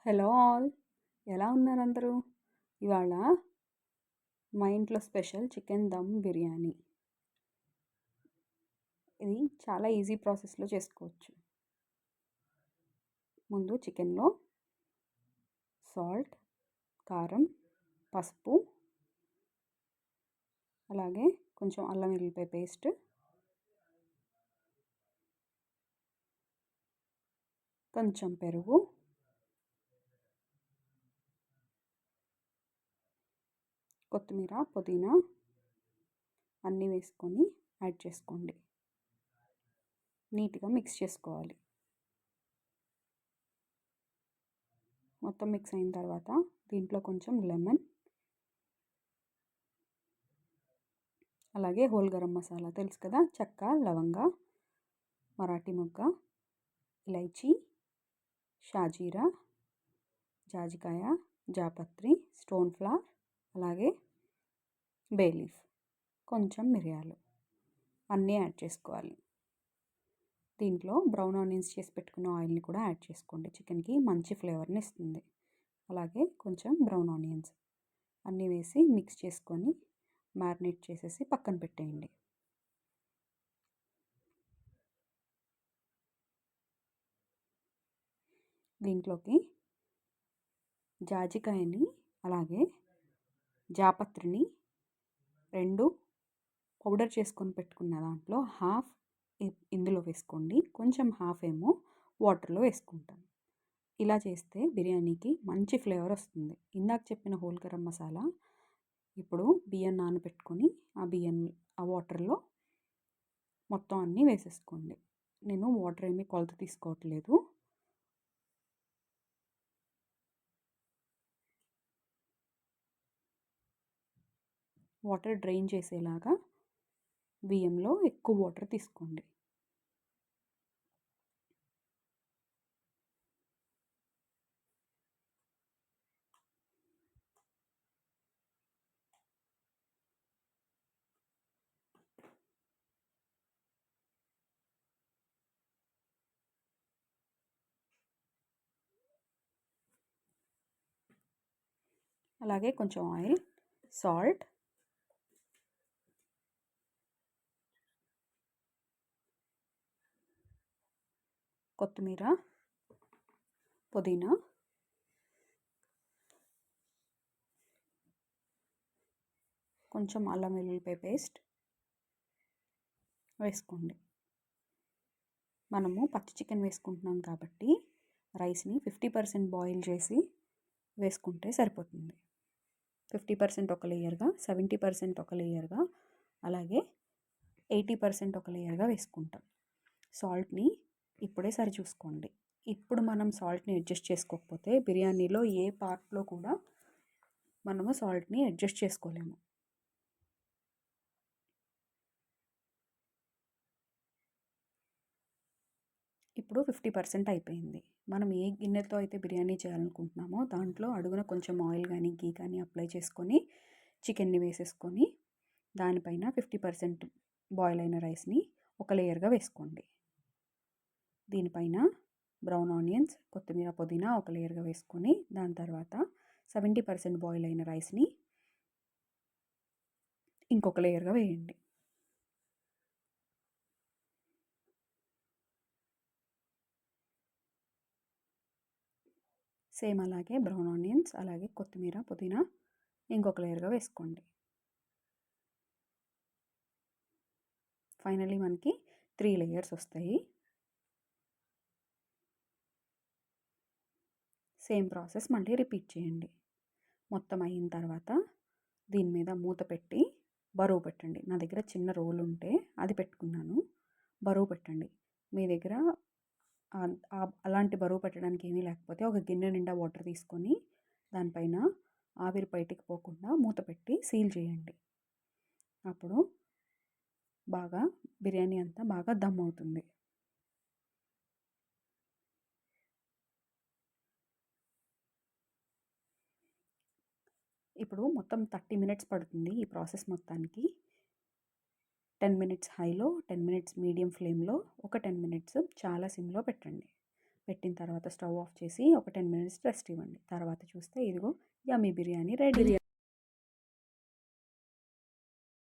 Hello all, ఎలా ఉన్నారు అందరూ? ఇవాళ మా ఇంట్లో స్పెషల్ చికెన్ దమ్ బిర్యానీ. ఇది చాలా ఈజీ ప్రాసెస్లో చేసుకోవచ్చు. ముందు చికెన్లో సాల్ట్, కారం, పసుపు, అలాగే కొంచెం అల్లం వెల్లిపాయ పేస్ట్, కొంచెం పెరుగు, కొత్తిమీర, పుదీనా అన్నీ వేసుకొని యాడ్ చేసుకోండి. నీట్గా మిక్స్ చేసుకోవాలి. మొత్తం మిక్స్ అయిన తర్వాత దీంట్లో కొంచెం లెమన్, అలాగే హోల్ గరం మసాలా తెలుసు కదా, చెక్క, లవంగ, మరాఠీ మొగ్గ, ఇలైచీ, షాజీరా, జాజికాయ, జాపత్రి, స్టోన్ ఫ్లవర్, అలాగే బే లీఫ్, కొంచెం మిరియాలు అన్నీ యాడ్ చేసుకోవాలి. దీంట్లో బ్రౌన్ ఆనియన్స్ చేసి పెట్టుకున్న ఆయిల్ని కూడా యాడ్ చేసుకోండి. చికెన్కి మంచి ఫ్లేవర్ని ఇస్తుంది. అలాగే కొంచెం బ్రౌన్ ఆనియన్స్ అన్నీ వేసి మిక్స్ చేసుకొని మ్యారినేట్ చేసేసి పక్కన పెట్టేయండి. దీంట్లోకి జాజికాయని అలాగే జాపత్రిని రెండు పౌడర్ చేసుకొని పెట్టుకున్న దాంట్లో హాఫ్ ఇందులో వేసుకోండి, కొంచెం హాఫ్ ఏమో వాటర్లో వేసుకుంటాను. ఇలా చేస్తే బిర్యానీకి మంచి ఫ్లేవర్ వస్తుంది. ఇందాక చెప్పిన హోల్ గరం మసాలా ఇప్పుడు బియ్యం నానబెట్టుకొని ఆ వాటర్లో మొత్తం అన్నీ వేసేసుకోండి. నేను వాటర్ ఏమీ కొలత తీసుకోవట్లేదు. వాటర్ డ్రైన్ చేసేలాగా బియ్యంలో ఎక్కువ వాటర్ తీసుకోండి. అలాగే కొంచెం ఆయిల్, సాల్ట్, కొత్తిమీర, పుదీనా, కొంచెం అల్లం వెల్లుల్లిపాయ పేస్ట్ వేసుకోండి. మనము పచ్చి చికెన్ వేసుకుంటున్నాం కాబట్టి రైస్ని 50% బాయిల్ చేసి వేసుకుంటే సరిపోతుంది. 50% ఒక లేయర్గా, 70% ఒక లేయర్గా, అలాగే 80% ఒక లేయర్గా వేసుకుంటాం. సాల్ట్ని ఇప్పుడే సరి చూసుకోండి. ఇప్పుడు మనం సాల్ట్ని అడ్జస్ట్ చేసుకోకపోతే బిర్యానీలో ఏ పార్ట్లో కూడా మనము సాల్ట్ని అడ్జస్ట్ చేసుకోలేము. ఇప్పుడు 50% అయిపోయింది. మనం ఏ గిన్నెతో అయితే బిర్యానీ చేయాలనుకుంటున్నామో దాంట్లో అడుగున కొంచెం ఆయిల్ కానీ గీ కానీ అప్లై చేసుకొని చికెన్ని వేసేసుకొని దానిపైన 50% బాయిల్ అయిన రైస్ని ఒక లేయర్గా వేసుకోండి. దీనిపైన బ్రౌన్ ఆనియన్స్, కొత్తిమీర, పుదీనా ఒక లేయర్గా వేసుకొని దాని తర్వాత 70% బాయిల్ అయిన రైస్ని ఇంకొక లేయర్గా వేయండి. సేమ్ అలాగే బ్రౌన్ ఆనియన్స్, అలాగే కొత్తిమీర, పుదీనా ఇంకొక లేయర్గా వేసుకోండి. ఫైనల్లీ మనకి 3 లేయర్స్ వస్తాయి. సేమ్ ప్రాసెస్ మళ్ళీ రిపీట్ చేయండి. మొత్తం అయిన తర్వాత దీని మీద మూత పెట్టి బరువు పెట్టండి. నా దగ్గర చిన్న రోల్ ఉంటే అది పెట్టుకున్నాను. బరువు పెట్టండి. మీ దగ్గర అలాంటి బరువు పెట్టడానికి ఏమీ లేకపోతే ఒక గిన్నె నిండా వాటర్ తీసుకొని దానిపైన ఆవిరి బయటికి పోకుండా మూత పెట్టి సీల్ చేయండి. అప్పుడు బాగా బిర్యానీ అంతా బాగా దమ్ అవుతుంది. ఇప్పుడు మొత్తం 30 మినిట్స్ పడుతుంది ఈ ప్రాసెస్ మొత్తానికి. 10 మినిట్స్ హైలో, 10 మినిట్స్ మీడియం ఫ్లేమ్లో, ఒక 10 మినిట్స్ చాలా సిమ్లో పెట్టండి. పెట్టిన తర్వాత స్టవ్ ఆఫ్ చేసి ఒక 10 మినిట్స్ రెస్ట్ ఇవ్వండి. తర్వాత చూస్తే ఇదిగో యమ్మీ బిర్యానీ రెడీ.